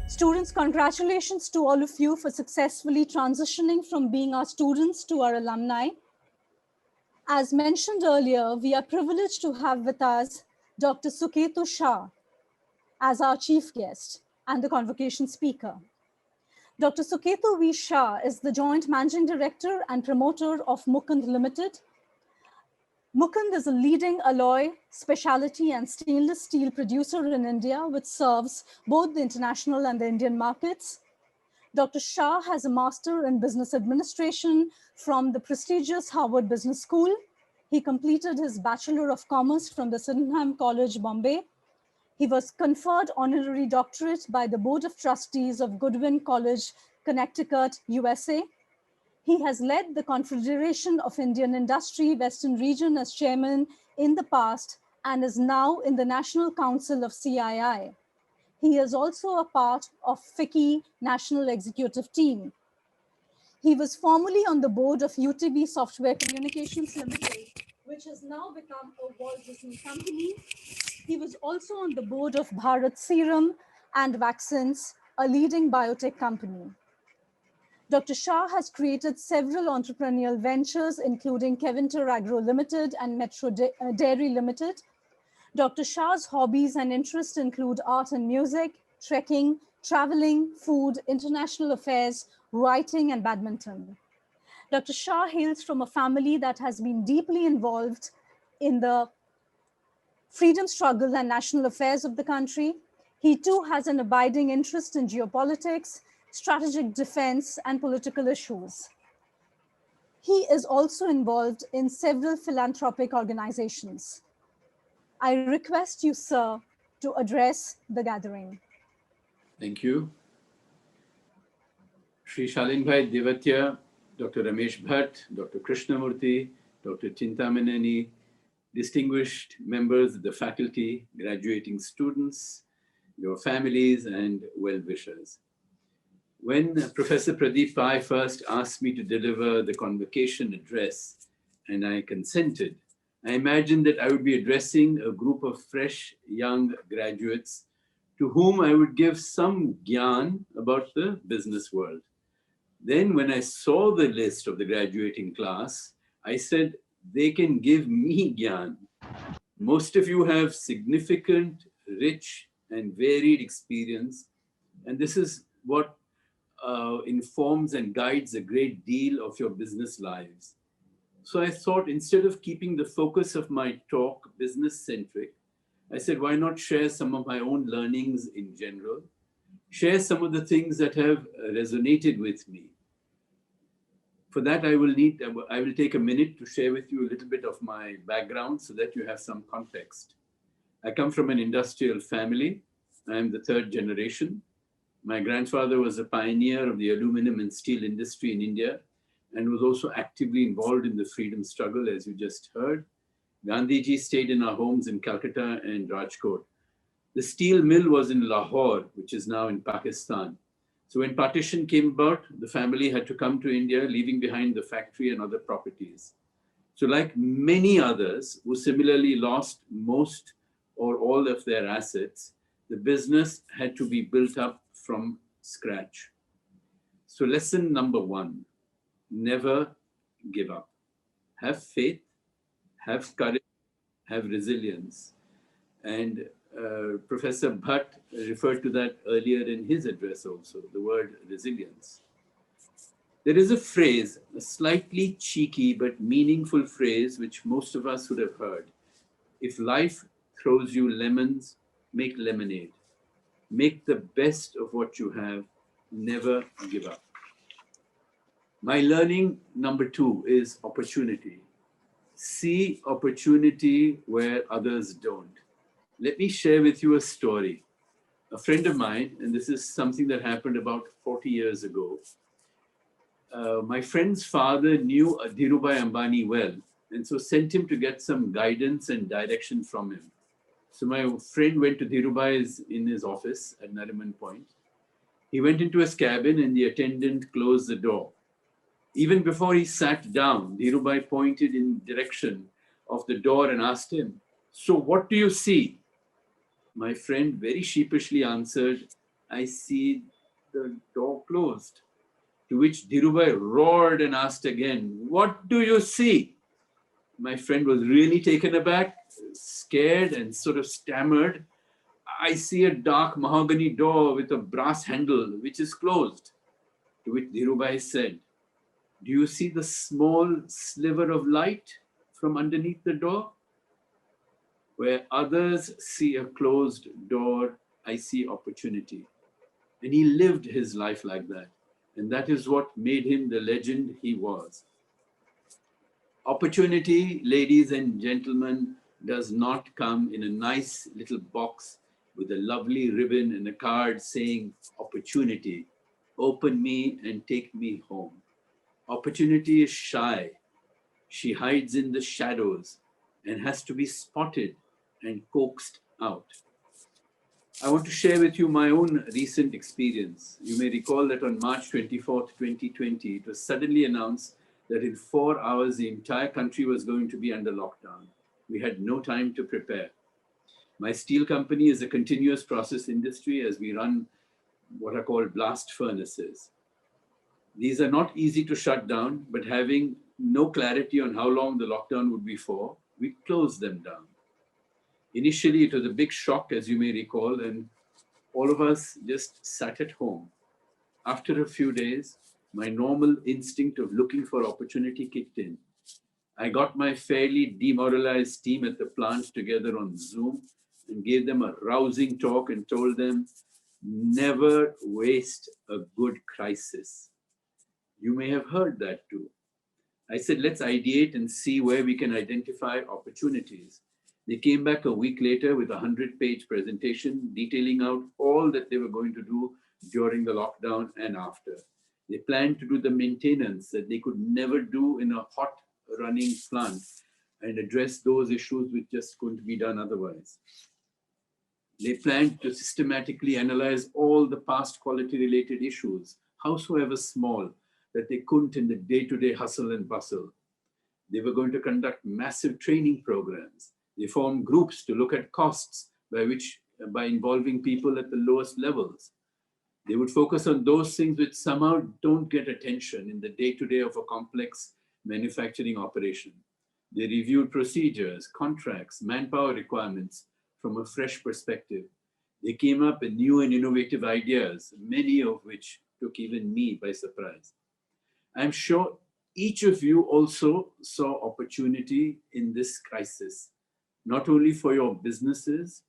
Students, congratulations to all of you for successfully transitioning from being our students to our alumni. As mentioned earlier, we are privileged to have with us Dr. Suketu Shah as our chief guest and the convocation speaker. Dr. Suketu V. Shah is the joint managing director and promoter of Mukand Limited. Mukand is a leading alloy, specialty, and stainless steel producer in India, which serves both the international and the Indian markets. Dr. Shah has a master in business administration from the prestigious Harvard Business School. He completed his Bachelor of Commerce from the Sydenham College, Bombay. He was conferred honorary doctorate by the Board of Trustees of Goodwin College, Connecticut, USA. He has led the Confederation of Indian Industry Western Region as chairman in the past and is now in the National Council of CII. He is also a part of FICCI National Executive Team. He was formerly on the board of UTB Software Communications Limited, which has now become a Walt Disney company. He was also on the board of Bharat Serum and Vaccines, a leading biotech company. Dr. Shah has created several entrepreneurial ventures, including Keventer Agro Limited and Metro Dairy Limited. Dr. Shah's hobbies and interests include art and music, trekking, traveling, food, international affairs, writing, and badminton. Dr. Shah hails from a family that has been deeply involved in the freedom struggle and national affairs of the country. He too has an abiding interest in geopolitics, strategic defense, and political issues. He is also involved in several philanthropic organizations. I request you, sir, to address the gathering. Thank you. Shri Shalinbhai Devatya, Dr. Ramesh Bhatt, Dr. Krishnamurthy, Dr. Chintamaneni, distinguished members of the faculty, graduating students, your families, and well-wishers. When Professor Pradeep Pai first asked me to deliver the convocation address, and I consented, I imagined that I would be addressing a group of fresh, young graduates to whom I would give some gyan about the business world. Then when I saw the list of the graduating class, I said, they can give me gyan. Most of you have significant, rich, and varied experience, and this is what informs and guides a great deal of your business lives. So I thought, instead of keeping the focus of my talk business-centric, I said, why not share some of my own learnings in general, share some of the things that have resonated with me. For that, I will take a minute to share with you a little bit of my background so that you have some context. I come from an industrial family. I am the third generation. My grandfather was a pioneer of the aluminum and steel industry in India and was also actively involved in the freedom struggle, as you just heard. Gandhiji stayed in our homes in Calcutta and Rajkot. The steel mill was in Lahore, which is now in Pakistan. So when partition came about, the family had to come to India, leaving behind the factory and other properties. So like many others who similarly lost most or all of their assets, the business had to be built up from scratch. So lesson number one, never give up. Have faith, have courage, have resilience. And Professor Bhatt referred to that earlier in his address also, the word resilience. There is a phrase, a slightly cheeky but meaningful phrase, which most of us would have heard. If life throws you lemons, make lemonade. Make the best of what you have. Never give up. My learning number two is opportunity. See opportunity where others don't. Let me share with you a story. A friend of mine, and this is something that happened about 40 years ago. My friend's father knew Dhirubhai Ambani well, and so sent him to get some guidance and direction from him. So my friend went to Dhirubhai's in his office at Nariman Point. He went into his cabin and the attendant closed the door. Even before he sat down, Dhirubhai pointed in the direction of the door and asked him, "So what do you see?" My friend very sheepishly answered, I see the door closed. To which Dhirubhai roared and asked again, what do you see? My friend was really taken aback, scared, and sort of stammered, I see a dark mahogany door with a brass handle which is closed. To which Dhirubhai said, do you see the small sliver of light from underneath the door? Where others see a closed door, I see opportunity. And he lived his life like that. And that is what made him the legend he was. Opportunity, ladies and gentlemen, does not come in a nice little box with a lovely ribbon and a card saying, opportunity, open me and take me home. Opportunity is shy. She hides in the shadows and has to be spotted and coaxed out. I want to share with you my own recent experience. You may recall that on March 24th, 2020, it was suddenly announced that in 4 hours, the entire country was going to be under lockdown. We had no time to prepare. My steel company is a continuous process industry as we run what are called blast furnaces. These are not easy to shut down, but having no clarity on how long the lockdown would be for, we closed them down. Initially, it was a big shock, as you may recall, and all of us just sat at home. After a few days, my normal instinct of looking for opportunity kicked in. I got my fairly demoralized team at the plant together on Zoom and gave them a rousing talk and told them, never waste a good crisis. You may have heard that too. I said, let's ideate and see where we can identify opportunities. They came back a week later with a 100-page presentation detailing out all that they were going to do during the lockdown and after. They planned to do the maintenance that they could never do in a hot running plant and address those issues which just couldn't be done otherwise. They planned to systematically analyze all the past quality-related issues, howsoever small, that they couldn't in the day-to-day hustle and bustle. They were going to conduct massive training programs. They formed groups to look at costs by involving people at the lowest levels. They would focus on those things which somehow don't get attention in the day-to-day of a complex manufacturing operation. They reviewed procedures, contracts, manpower requirements from a fresh perspective. They came up with new and innovative ideas, many of which took even me by surprise. I'm sure each of you also saw opportunity in this crisis, not only for your businesses,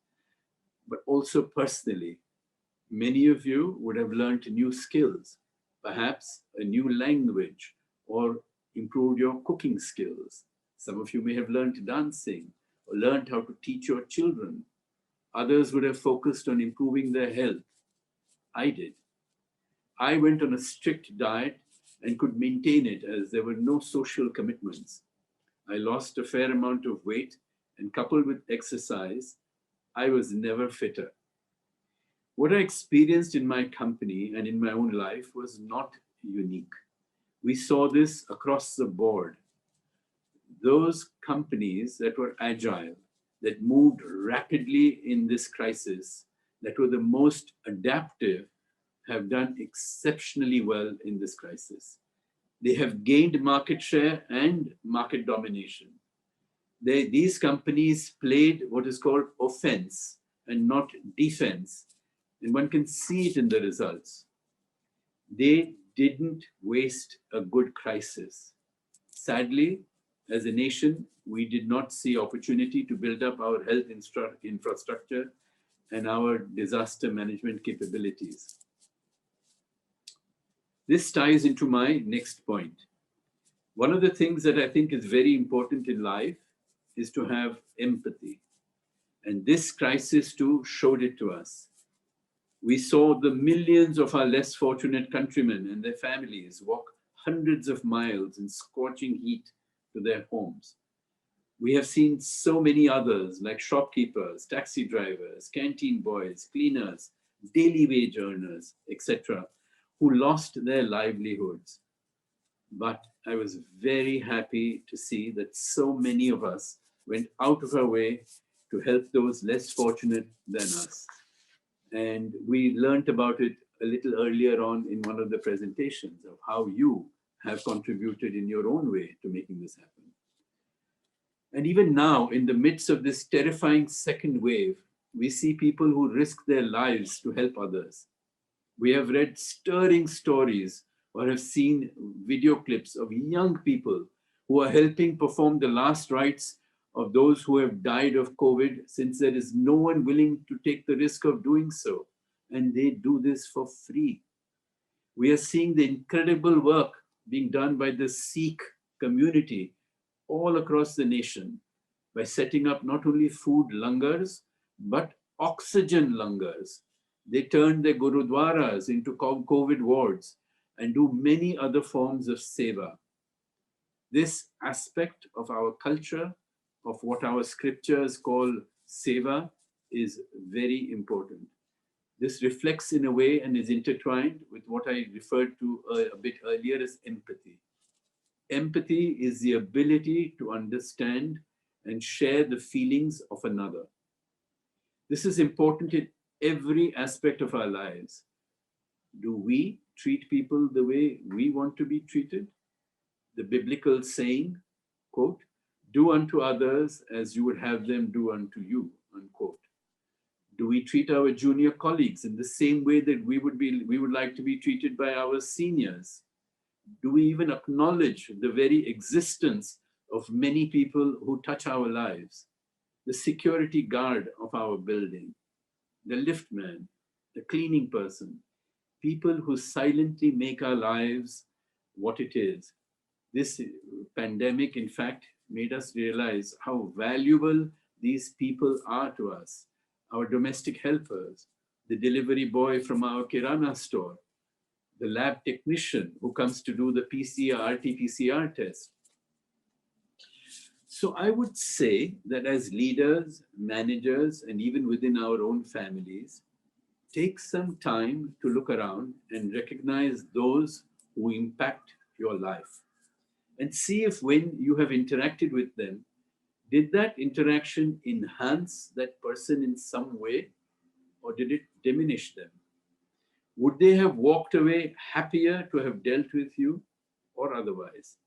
but also personally. Many of you would have learned new skills, perhaps a new language, or improved your cooking skills. Some of you may have learned dancing or learned how to teach your children. Others would have focused on improving their health. I did. I went on a strict diet and could maintain it as there were no social commitments. I lost a fair amount of weight, and coupled with exercise, I was never fitter. What I experienced in my company and in my own life was not unique. We saw this across the board. Those companies that were agile, that moved rapidly in this crisis, that were the most adaptive, have done exceptionally well in this crisis. They have gained market share and market domination. These companies played what is called offense and not defense. And one can see it in the results. They didn't waste a good crisis. Sadly, as a nation, we did not see opportunity to build up our health infrastructure and our disaster management capabilities. This ties into my next point. One of the things that I think is very important in life is to have empathy. And this crisis too showed it to us. We saw the millions of our less fortunate countrymen and their families walk hundreds of miles in scorching heat to their homes. We have seen so many others like shopkeepers, taxi drivers, canteen boys, cleaners, daily wage earners, etc., who lost their livelihoods. But I was very happy to see that so many of us went out of our way to help those less fortunate than us. And we learned about it a little earlier on in one of the presentations of how you have contributed in your own way to making this happen. And even now, in the midst of this terrifying second wave, we see people who risk their lives to help others. We have read stirring stories or have seen video clips of young people who are helping perform the last rites of those who have died of COVID, since there is no one willing to take the risk of doing so. And they do this for free. We are seeing the incredible work being done by the Sikh community all across the nation by setting up not only food langars, but oxygen langars. They turn their gurudwaras into COVID wards and do many other forms of seva. This aspect of our culture, of what our scriptures call seva, is very important. This reflects in a way and is intertwined with what I referred to a bit earlier as empathy. Empathy is the ability to understand and share the feelings of another. This is important in every aspect of our lives. Do we treat people the way we want to be treated? The biblical saying, quote, "Do unto others as you would have them do unto you," unquote. Do we treat our junior colleagues in the same way that we would like to be treated by our seniors? Do we even acknowledge the very existence of many people who touch our lives? The security guard of our building, the liftman, the cleaning person, people who silently make our lives what it is. This pandemic, in fact, made us realize how valuable these people are to us. Our domestic helpers, the delivery boy from our Kirana store, the lab technician who comes to do the PCR, RT-PCR test. So I would say that as leaders, managers, and even within our own families, take some time to look around and recognize those who impact your life. And see if when you have interacted with them, did that interaction enhance that person in some way, or did it diminish them? Would they have walked away happier to have dealt with you or otherwise?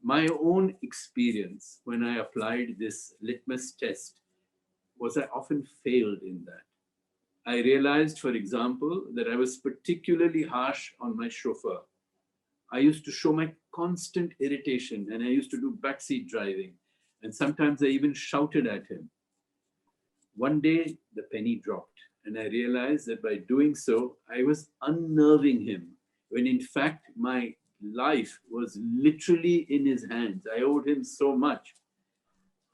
My own experience when I applied this litmus test was I often failed in that. I realized, for example, that I was particularly harsh on my chauffeur. I used to show my constant irritation, and I used to do backseat driving. And sometimes I even shouted at him. One day, the penny dropped, and I realized that by doing so, I was unnerving him, when in fact, my life was literally in his hands. I owed him so much.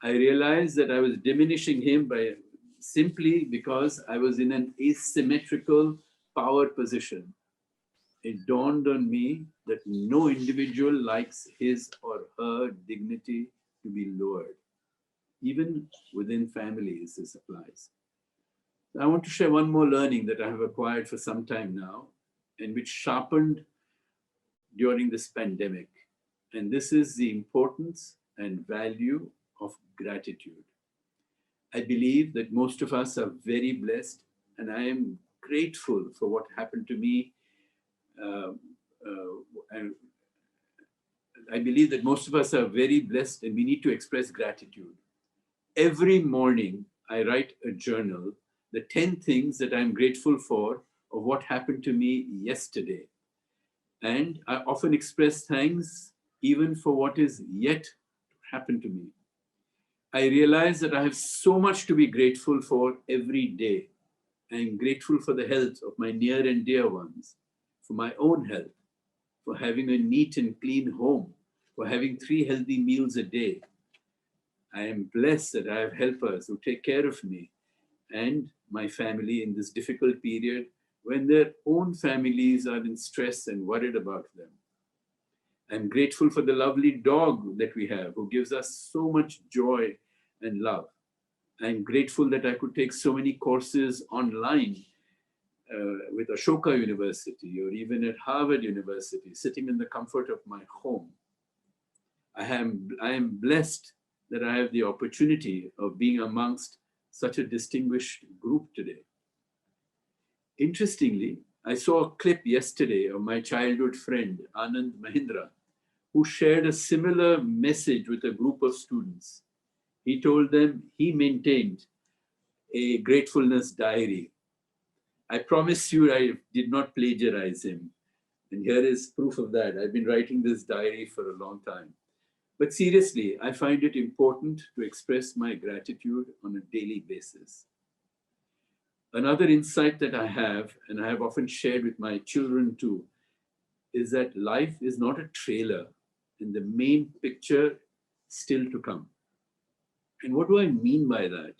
I realized that I was diminishing him by simply because I was in an asymmetrical power position. It dawned on me that no individual likes his or her dignity to be lowered. Even within families, this applies. I want to share one more learning that I have acquired for some time now, and which sharpened during this pandemic. And this is the importance and value of gratitude. I believe that most of us are very blessed, and I am grateful for what happened to me. And I believe that most of us are very blessed, and we need to express gratitude. Every morning, I write a journal, the 10 things that I'm grateful for of what happened to me yesterday. And I often express thanks even for what is yet to happen to me. I realize that I have so much to be grateful for every day. I am grateful for the health of my near and dear ones, for my own health, for having a neat and clean home, for having 3 healthy meals a day. I am blessed that I have helpers who take care of me and my family in this difficult period when their own families are in stress and worried about them. I'm grateful for the lovely dog that we have who gives us so much joy and love. I'm grateful that I could take so many courses online with Ashoka University or even at Harvard University, sitting in the comfort of my home. I am blessed that I have the opportunity of being amongst such a distinguished group today. Interestingly, I saw a clip yesterday of my childhood friend, Anand Mahindra, who shared a similar message with a group of students. He told them he maintained a gratefulness diary. I promise you I did not plagiarize him. And here is proof of that. I've been writing this diary for a long time. But seriously, I find it important to express my gratitude on a daily basis. Another insight that I have, and I have often shared with my children too, is that life is not a trailer and the main picture still to come. And what do I mean by that?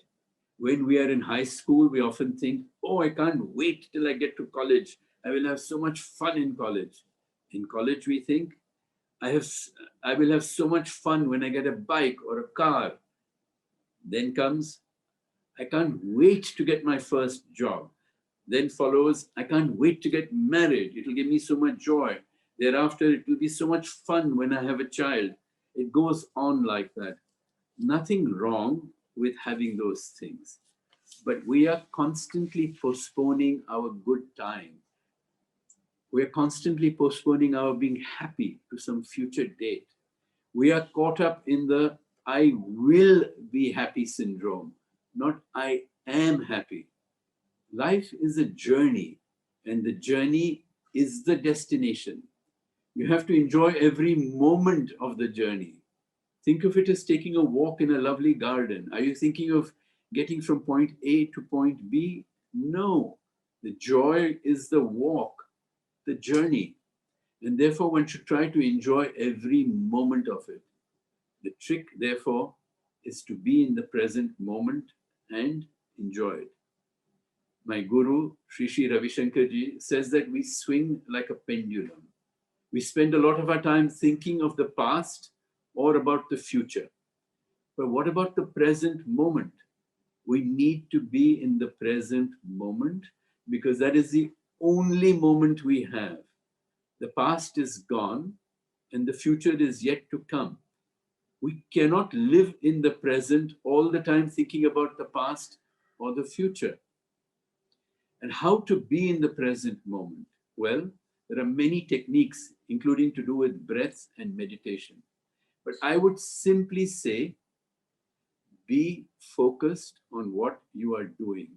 When we are in high school, we often think, oh, I can't wait till I get to college. I will have so much fun in college. In college, we think, I will have so much fun when I get a bike or a car. Then comes, I can't wait to get my first job. Then follows, I can't wait to get married. It will give me so much joy. Thereafter, it will be so much fun when I have a child. It goes on like that. Nothing wrong with having those things. But we are constantly postponing our good time. We are constantly postponing our being happy to some future date. We are caught up in the I will be happy syndrome, not I am happy. Life is a journey, and the journey is the destination. You have to enjoy every moment of the journey. Think of it as taking a walk in a lovely garden. Are you thinking of getting from point A to point B? No. The joy is the walk, the journey. And therefore, one should try to enjoy every moment of it. The trick, therefore, is to be in the present moment and enjoy it. My guru, Sri Sri Ravi Shankar Ji, says that we swing like a pendulum. We spend a lot of our time thinking of the past or about the future. But what about the present moment? We need to be in the present moment because that is the only moment we have. The past is gone and the future is yet to come. We cannot live in the present all the time thinking about the past or the future. And how to be in the present moment? Well, there are many techniques, including to do with breath and meditation. But I would simply say, be focused on what you are doing.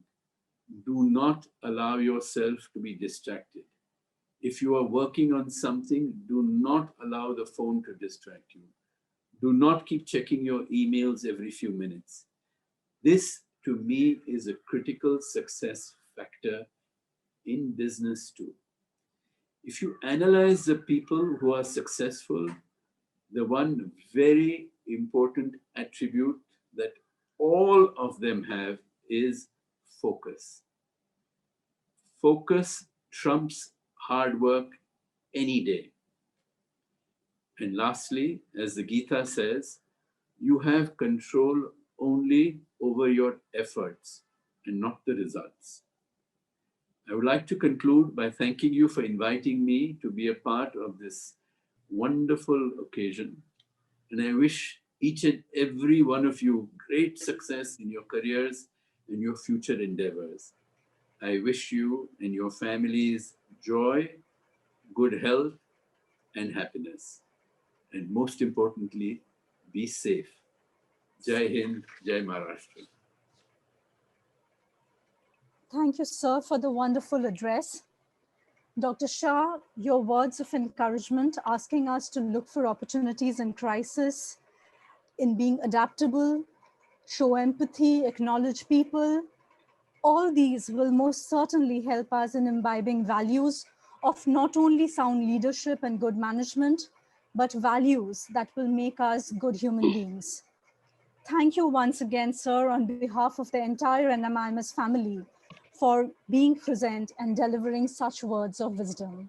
Do not allow yourself to be distracted. If you are working on something, do not allow the phone to distract you. Do not keep checking your emails every few minutes. This, to me, is a critical success factor in business too. If you analyze the people who are successful, the one very important attribute that all of them have is focus. Focus trumps hard work any day. And lastly, as the Gita says, you have control only over your efforts and not the results. I would like to conclude by thanking you for inviting me to be a part of this wonderful occasion. And I wish each and every one of you great success in your careers and your future endeavors. I wish you and your families joy, good health, and happiness. And most importantly, be safe. Jai Hind, Jai Maharashtra. Thank you, sir, for the wonderful address. Dr. Shah, your words of encouragement, asking us to look for opportunities in crisis, in being adaptable, show empathy, acknowledge people, all these will most certainly help us in imbibing values of not only sound leadership and good management, but values that will make us good human beings. Thank you once again, sir, on behalf of the entire NMIMS family for being present and delivering such words of wisdom.